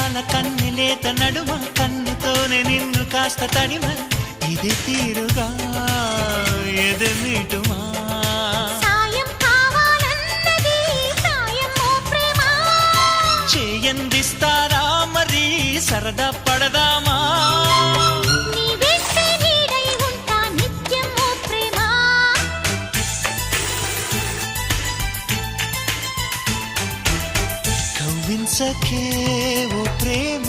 అందాల కన్నెలేత నడుమ కన్నుతోనే నిన్ను కాస్త తడిమ ఇది తీరుగా ఎదమిటుమా చేయందిస్తారా మరి సరదా పడదామా కవ్వించకే ఓ ప్రేమ